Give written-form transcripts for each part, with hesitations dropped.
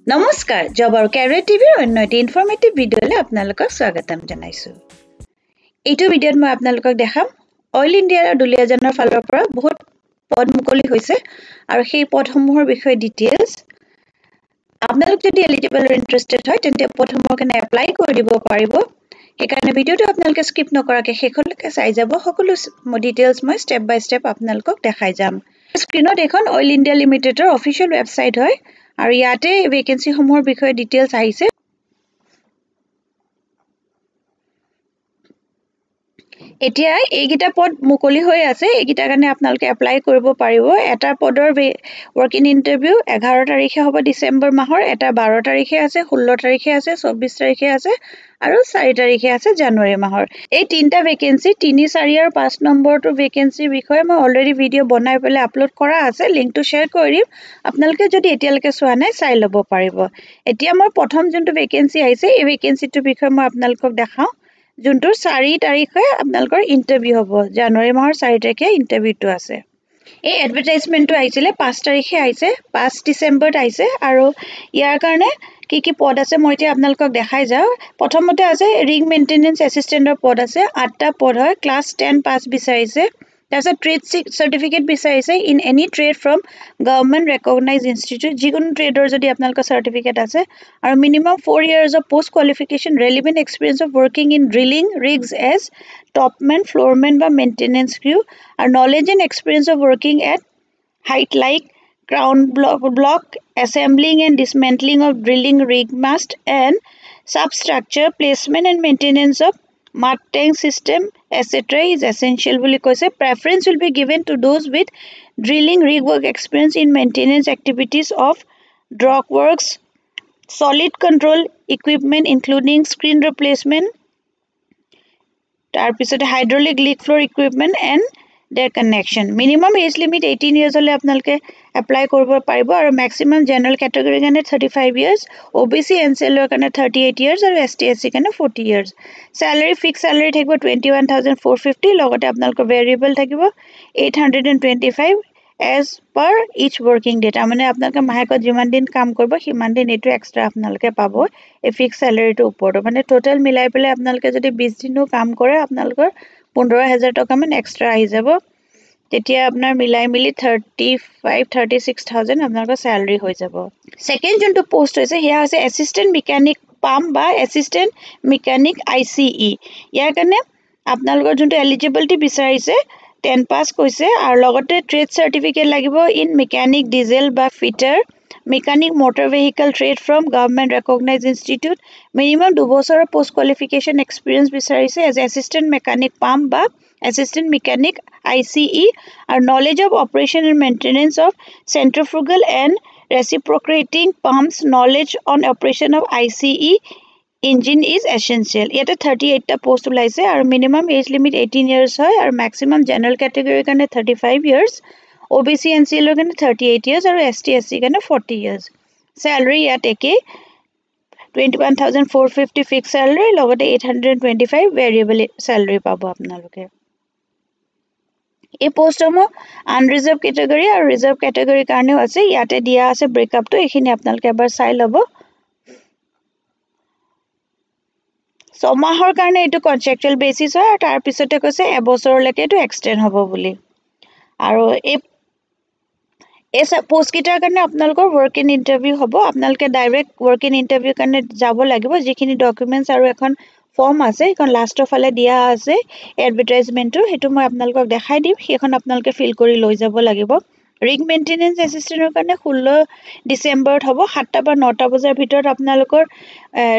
নমস্কাৰ জব আৰু কেৰিয়াৰ টিভিৰ অন্য এটি ইনফৰ্মেটিভ ভিডিঅ'লৈ আপোনালোকক স্বাগতম জনাইছোঁ। এইটো ভিডিঅ'ত মই আপোনালোকক দেখাম অইল ইণ্ডিয়া আৰু দুলিয়াজানৰ ফালৰ পৰা বহুত পদ মুকলি হৈছে আৰু সেই পদসমূহৰ বিষয়ে ডিটেইলছ। আপোনালোক যদি এলিজিবল আৰু ইণ্টাৰেষ্টেড হয় তেন্তে পদসমূহৰ কাৰণে এপ্লাই কৰি দিব পাৰিব। সেইকাৰণে ভিডিঅ'টো আপোনালোকে স্কিপ নকৰাকৈ শেষলৈকে চাই যাব। সকলো ডিটেইলছ মই ষ্টেপ বাই ষ্টেপ আপোনালোকক দেখাই যাম। স্ক্ৰীনত এখন অইল ইণ্ডিয়া লিমিটেডৰ অফিচিয়েল ৱেবছাইট হয় আৰু ইয়াতে ভেকেন্সি সমূহৰ বিষয়ে ডিটেইলছ আহিছে। এতিয়া এইগিটা পদ মুকলি হৈ আছে, এইগিটাৰ কাৰণে আপোনালোকে এপ্লাই কৰিব পাৰিব। এটা পদৰ ৱৰ্কিং ইণ্টাৰভিউ 11 তাৰিখে হ'ব ডিচেম্বৰ মাহৰ, এটা 12 তাৰিখে আছে, 16 তাৰিখে আছে, 24 তাৰিখে আছে আৰু 4 তাৰিখে আছে জানুৱাৰী মাহৰ। এই তিনিটা ভেকেন্সি 3, 4 আৰু 5 নম্বৰটো ভেকেন্সিৰ বিষয়ে মই অলৰেডি ভিডিঅ' বনাই পেলাই আপলোড কৰা আছে, লিংকটো শ্বেয়াৰ কৰি দিম। আপোনালোকে যদি এতিয়ালৈকে চোৱা নাই চাই ল'ব পাৰিব। এতিয়া মই প্ৰথম যোনটো ভেকেন্সি আহিছে এই ভেকেন্সিটোৰ বিষয়ে মই আপোনালোকক দেখাওঁ। যোনটো 4 তাৰিখে আপোনালোকৰ ইণ্টাৰভিউ হ'ব, জানুৱাৰী মাহৰ 4 তাৰিখে ইণ্টাৰভিউটো আছে। এই এডভাৰটাইজমেণ্টটো আহিছিলে 5 তাৰিখে আহিছে, 5 ডিচেম্বৰত আহিছে আৰু ইয়াৰ কাৰণে কি পদ আছে মই এতিয়া আপোনালোকক দেখাই যাওঁ। প্ৰথমতে আছে ৰিং মেইনটেনেন্স এছিষ্টেণ্টৰ পদ আছে, 8টা পদ হয়। ক্লাছ 10 পাছ বিচাৰিছে। তাৰপিছত ট্ৰেড চাৰ্টিফিকেট বিচাৰিছে in any trade from government recognise institute, যিকোনো ট্ৰেডৰ যদি আপোনালোকৰ চাৰ্টিফিকেট আছে আৰু minimum 4 years of post qualification relevant experience of working in drilling rigs as topman, floorman বা maintenance crew আৰু knowledge and experience of working at height like crown block assembling and dismantling of drilling rig mast and substructure placement and maintenance of mud tank system etc. is essential বুলি কৈছে। Preference will be given to those with drilling rig work experience in maintenance activities of dock works, solid control equipment including screen replacement, তাৰপিছতে hydraulic leak floor equipment and their connection. Minimum age limit 18 years হলে আপোনালোকে apply কৰিব পাৰিব আৰু maximum general category কাৰণে 35 years, OBC NCL ৰ কাৰণে 38 years আৰু ST SC কাৰণে 40 years. Salary fixed salary থাকিব 21,450, লগতে আপোনালোকৰ variable থাকিব 825 as per each working day. তাৰমানে আপোনালোকে মাহেকত যিমান দিন কাম কৰিব সিমান দিন এইটো এক্সট্ৰা আপোনালোকে পাব এই ফিক্স চেলাৰীটো ওপৰত। মানে টোটাল মিলাই পেলাই আপোনালোকে যদি 20 দিনো কাম কৰে আপোনালোকৰ 15,000 টকা মান এক্সট্ৰা আহি যাব। তেতিয়া আপোনাৰ মিলাই মিলি 35-36,000 আপোনালোকৰ চেলাৰী হৈ যাব। সেকেন্ড যোনটো পোষ্ট হৈছে সেয়া হৈছে এছিষ্টেণ্ট মেকানিক পাম্প বা এছিষ্টেণ্ট মেকানিক ICE। ইয়াৰ কাৰণে আপোনালোকৰ যোনটো এলিজিবিলিটি বিচাৰিছে 10 পাছ কৈছে আৰু লগতে ট্ৰেড চাৰ্টিফিকেট লাগিব ইন মেকানিক ডিজেল বা fitter, mechanic motor vehicle trade from government recognise institute, minimum 2 বছৰৰ পোষ্ট কোৱালিফিকেশ্যন এক্সপিৰিয়েঞ্চ বিচাৰিছে এজ এছিষ্টেণ্ট মেকানিক পাম্প বা এছিষ্টেণ্ট মেকানিক ICE আৰু knowledge of operation and maintenance of centrifugal and reciprocating pumps, knowledge on operation of ICE engine is essential. ইয়াতে 38টা post ওলাইছে আৰু minimum as limit 18 years হয় আৰু maximum general কেটেগৰীৰ কাৰণে 35 years, OBC NCL ৰ কাৰণে 38 years আৰু ST SC কাৰণে 40 years. চেলাৰী ইয়াত একেই 21,450 ফিক্স চেলাৰী, লগতে 825 ভেৰিয়েবল চেলাৰী পাব আপোনালোকে। এই পোষ্টসমূহ আনৰিজাৰ্ভ কেটেগৰী আৰু ৰিজাৰ্ভ কেটেগৰীৰ কাৰণেও আছে। ইয়াতে দিয়া আছে ব্ৰেকআপটো, এইখিনি আপোনালোকে এবাৰ চাই ল'ব। 6 মাহৰ কাৰণে এইটো কন্ট্ৰেকচুৱেল বেচিছ হয় আৰু তাৰপিছতে কৈছে এবছৰলৈকে এইটো এক্সটেণ্ড হ'ব বুলি। আৰু এই পোষ্টকেইটাৰ কাৰণে আপোনালোকৰ ৱৰ্ক ইন ইণ্টাৰভিউ হ'ব। আপোনালোকে ডাইৰেক্ট ৱৰ্ক ইন ইণ্টাৰভিউৰ কাৰণে যাব লাগিব। যিখিনি ডকুমেণ্টছ আৰু এখন ফৰ্ম আছে সেইখন লাষ্টৰ ফালে দিয়া আছে এডভাৰটাইজমেণ্টটো, সেইটো মই আপোনালোকক দেখাই দিম, সেইখন আপোনালোকে ফিল কৰি লৈ যাব লাগিব। ৰিগ মেইনটেনেন্স এছিষ্টেণ্টৰ কাৰণে 16 ডিচেম্বৰত হ'ব, 7টা পৰা 9টা বজাৰ ভিতৰত আপোনালোকৰ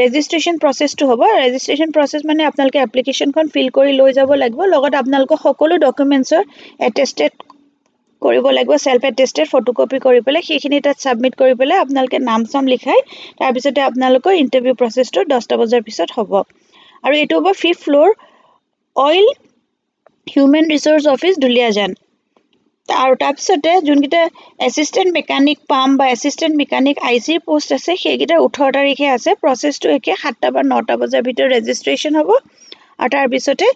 ৰেজিষ্ট্ৰেশ্যন প্ৰচেছটো হ'ব। ৰেজিষ্ট্ৰেশ্যন প্ৰচেছ মানে আপোনালোকে এপ্লিকেশ্যনখন ফিল কৰি লৈ যাব লাগিব, লগত আপোনালোকৰ সকলো ডকুমেণ্টছৰ এটেষ্টেড কৰিব লাগিব, সেলফ এটেষ্টেড ফটোকপি কৰি পেলাই সেইখিনি তাত ছাবমিট কৰি পেলাই আপোনালোকে নাম চাম লিখাই তাৰপিছতে আপোনালোকৰ ইণ্টাৰভিউ প্ৰচেছটো 10টা বজাৰ পিছত হ'ব। আৰু এইটো হ'ব 5th floor oil human resource office Duliajan. আৰু তাৰপিছতে যোনকেইটা এছিষ্টেণ্ট মেকানিক পাম্প বা এছিষ্টেণ্ট মেকানিক ICE পোষ্ট আছে সেইকেইটা 18 তাৰিখে আছে। প্ৰচেছটো একে, 7টা পৰা 9টা বজাৰ ভিতৰত ৰেজিষ্ট্ৰেশ্যন হ'ব আৰু তাৰপিছতে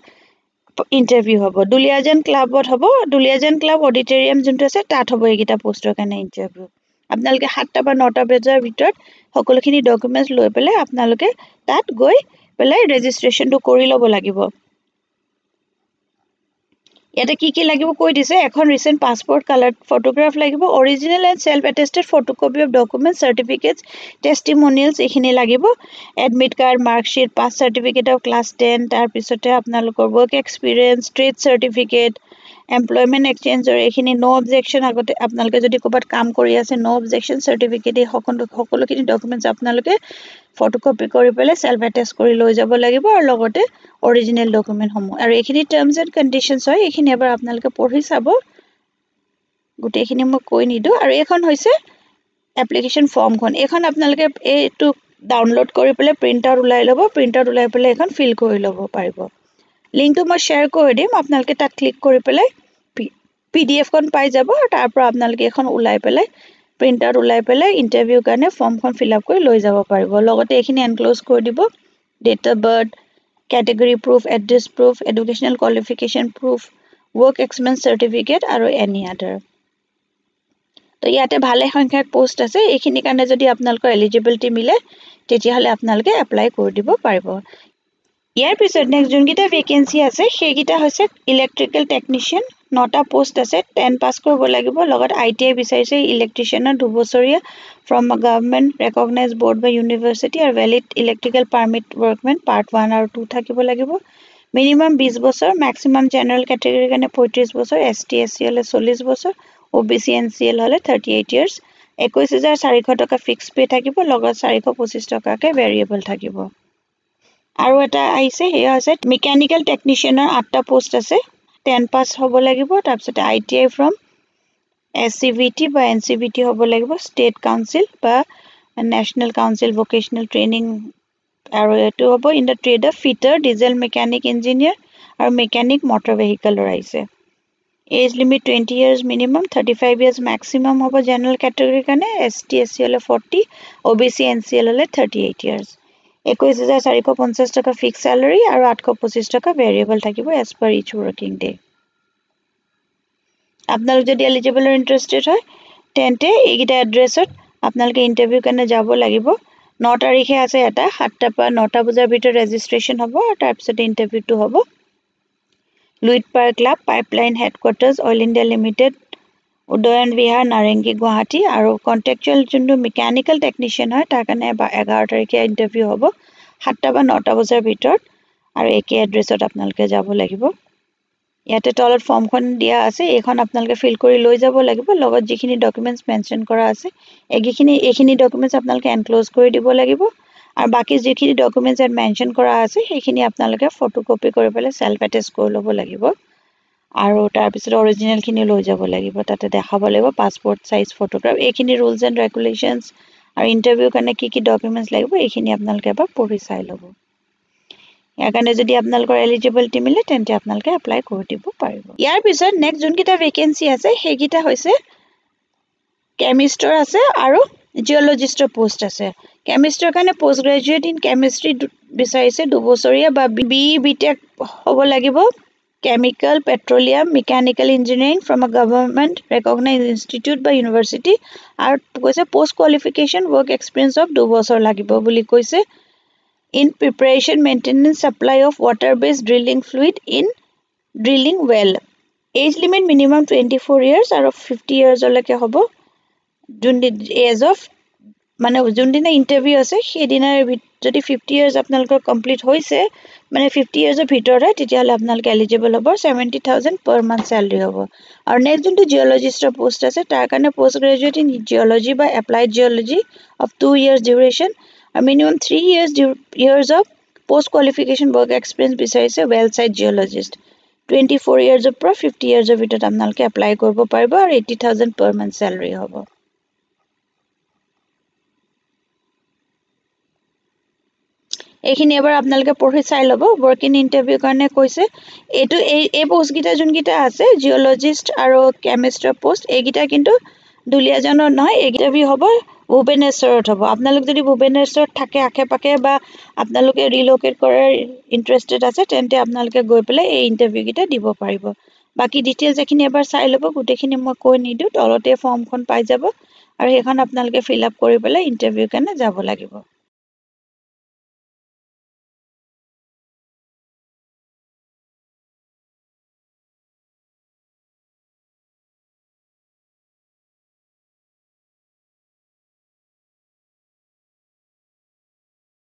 ইণ্টাৰভিউ হ'ব। দুলিয়াজান ক্লাবত হ'ব, দুলিয়াজান ক্লাব অডিটৰিয়াম যোনটো আছে তাত হ'ব এইকেইটা পোষ্টৰ কাৰণে ইণ্টাৰভিউ। আপোনালোকে 7টা বা 9টা বজাৰ ভিতৰত সকলোখিনি ডকুমেন্টস লৈ পেলাই আপোনালোকে তাত গৈ পেলাই ৰেজিষ্ট্ৰেচনটো কৰি ল'ব লাগিব ইয়াতে কি লাগিব কৈ দিছে এখন ৰিসেন্ট পাসপোর্ট কালার ফটোগ্রাফ লাগিব original and self attested photocopy of documents certificates testimonials এখিনি লাগিব admit card marksheet pass certificate of class 10 তাৰ পিছতে আপোনালোকৰ work experience trade certificate employment এক্সচেঞ্জৰ এখিনি নো অবজেকশন আগতে আপোনালোকে যদি ক'বাত কাম কৰি আছে নো অবজেকশন সাৰ্টিফিকেট এই সকলোখিনি ডকুমেন্টস আপোনালোকে ফটোকপি কৰি পেলাই সেলফ অ্যাটেস্ট কৰি লৈ যাব লাগিব আৰু লগতে অৰিজিনাল ডকুমেন্ট সমূহ আৰু এখিনি টাৰ্মছ এণ্ড কন্ডিশনছ হয় এখিনি এবাৰ আপোনালোকে পঢ়ি চাব গুটেখিনি মই কৈ নিদো আৰু এখন হৈছে এপ্লিকেশন ফৰ্মখন এখন আপোনালোকে এইটো ডাউনলোড কৰি পেলাই প্ৰিন্ট আউট উলাই ল'ব প্ৰিন্ট আউট উলাই পেলাই এখন ফিল কৰি ল'ব পাৰিব লিংকটো মই শেয়াৰ কৰি দিম আপোনালোকে তাত ক্লিক কৰি পেলাই পিডিএফ খন পাই যাব আৰু তাৰ পৰা আপোনালোকে এখন উলাই পেলাই প্ৰিন্ট আউট উলাই পেলাই ইন্টাৰভিউ কাৰণে ফৰ্মখন ফিল আপ কৰি লৈ যাব পাৰিব লগতে এখিনি এনক্লোজ কৰি দিব date of birth category proof address proof educational qualification proof work experience certificate আৰু any other তো ইয়াতে ভালে সংখ্যক পোষ্ট আছে এইখিনি কাৰণে যদি আপোনালোকৰ এলিজিবিলিটি মিলে তেতিয়া হলে আপোনালোকে এপ্লাই কৰি দিব পাৰিব ইয়াৰ পিছত নেক্সট যোনকিটা ভ্যাকেন্সি আছে সেইকিটা হৈছে ইলেক্ট্ৰিক্যাল টেকনিশিয়ান 9টা পোষ্ট আছে 10 পাস কৰিব লাগিব লগত আইটিআই বিচাৰিছে ইলেক্ট্ৰিচিয়ানৰ 2 বছৰীয়া from a government recognized board by university or valid electrical permit workman part 1 আৰু 2 থাকিব লাগিব minimum 20 বছৰ maximum general category কাৰণে 35 বছৰ ST SC হলে 40 বছৰ OBC NCL হলে 38 years 21400 টকা ফিক্স পে থাকিব লগত 425 টকাকে ভেৰিয়েবল থাকিব আৰু এটা আইছে হেয়া আছে মেকানিক্যাল টেকনিশিয়ানৰ 8টা পোষ্ট আছে 10 পাস হ'ব লাগিব তাৰ পিছত ITI from SCVT বা NCVT হ'ব লাগিব ষ্টেট কাউন্সিল বা ন্যাশনাল কাউন্সিল ভোকেশনাল ট্ৰেইনিং আৰু এটো হ'ব in the trade of fitter diesel mechanic engineer আৰু মেকানিক মটৰ ভেহিকলৰ আইছে age limit 20 years minimum 35 years maximum হ'ব জেনাৰেল ক্যাটেগৰি কাৰণে ST SC হলে 40 OBC NCL হলে 38 years 21450 টকা ফিক্স স্যালাৰি আৰু 825 টকা ভেৰিয়েবল থাকিব এজ পাৰ ইচ ওয়াৰ্কিং ডে আপোনালোক যদি এলিজিবল আৰু ইন্টাৰেস্টেড হয় তেন্তে এইগিটা এড্ৰেছত আপোনালোকে ইন্টাৰভিউ কাৰণে যাব লাগিব 9 তাৰিখে আছে এটা 7টা পৰা 9টা বজাৰ ভিতৰত ৰেজিষ্ট্ৰেচন হ'ব আৰু তাৰ পিছত ইন্টাৰভিউটো হ'ব Luit park club pipeline headquarters oil India limited Udayan Vihar Narengi Guwahati আৰু কন্ট্ৰাকচুৱেল যোনটো মেকানিক্যাল টেকনিশিয়ান হয় তাৰ কাৰণে 11 তাৰিখে ইন্টাৰভিউ হ'ব 7টা বা 9টা বজাৰ ভিতৰত আৰু একে এড্ৰেছত আপোনালোকে যাব লাগিব ইয়াতে তলত ফৰ্মখন দিয়া আছে এইখন আপোনালোকে ফিল কৰি লৈ যাব লাগিব লগত যিখিনি ডকুমেন্টস মেনশন কৰা আছে এইখিনি ডকুমেন্টস আপোনালোকে এনক্লোজ কৰি দিব লাগিব আৰু বাকি যিখিনি ডকুমেন্টস মেনশন কৰা আছে সেইখিনি আপোনালোকে ফটোকপি কৰি পেলাই সেলফ অ্যাটেস্ট কৰি ল'ব লাগিব আৰু তাৰ পিছত অৰিজিনাল খিনি লৈ যাব লাগিব তাতে দেখাব লাগিব পাসপোৰ্ট সাইজ ফটোগ্ৰাফ এইখিনি ৰুলস এণ্ড ৰেগুলেশনস আৰু ইন্টাৰভিউ কাৰণে কি ডকুমেন্টস লাগিব এইখিনি আপোনালোকে এবাৰ পঢ়ি চাই ল'ব ইয়াৰ কাৰণে যদি আপোনালোকৰ এলিজিবিলিটি মিলে তেন্তে আপোনালোকে এপ্লাই কৰি দিব পাৰিব ইয়াৰ পিছত নেক্সট যোনকিটা ভ্যাকেন্সি আছে সেইকিটা হৈছে কেমিষ্টৰ আছে আৰু জিঅলজিষ্টৰ পোষ্ট আছে কেমিষ্টৰ কাৰণে পোষ্ট গ্ৰেজুৱেট ইন কেমিষ্ট্ৰি বিচাৰিছে 2 বছৰীয়া বা বিটেক হ'ব লাগিব chemical petroleum mechanical engineering from a government recognized institute বা university আৰু কৈছে post qualification work experience of 2 বছৰ লাগিব বুলি কৈছে in preparation maintenance supply of water based drilling fluid in drilling well age limit minimum 24 years আৰু 50 years লৈকে হ'ব age of মানে যোনদিনা ইন্টাৰভিউ আছে সেইদিনাৰ যদি 50 years আপোনালোকৰ কমপ্লিট হৈছে মানে 50 years ভিতৰত হয় তেতিয়া হলে আপোনালোকে এলিজিবল হ'ব 70000 per month salary হ'ব আৰু নেক্সট যোনটো জিঅলজিষ্টৰ পোষ্ট আছে তাৰ কাৰণে পোষ্ট গ্ৰেজুৱেট ইন জিঅলজি বা applied geology of 2 years duration a minimum 3 years of post qualification work experience বিচাৰিছে well site geologist 24 years of পৰা 50 years of ভিতৰত আপোনালোকে এপ্লাই কৰিব পাৰিব আৰু 80000 per month salary হ'ব এইখিনি এবাৰ আপোনালোকে পঢ়ি চাই ল'ব work in interview কাৰণে কৈছে এটো এই পোষ্ট গিটা যোনকিটা আছে জিঅলজিষ্ট আৰু কেমিষ্টৰ পোষ্ট এইগিটা কিন্তু দুলিয়াজানৰ নহয় ইন্টাৰভিউ হ'ব ভুবনেশ্বৰত হ'ব আপোনালোক যদি ভুবনেশ্বৰত থাকে আখেপাখে বা আপোনালোকে ৰিলোকেট কৰাৰ ইন্টাৰেস্টেড আছে তেন্তে আপোনালোকে গৈ পেলাই এই ইন্টাৰভিউ গিটা দিব পাৰিব বাকি ডিটেইলছ এখিনি এবাৰ চাই ল'ব গুটেখিনি মই কৈ নিদু তলতে ফৰ্মখন পাই যাব আৰু সেইখন আপোনালোকে ফিল আপ কৰি পেলাই ইণ্টাৰভিউৰ কাৰণে যাব লাগিব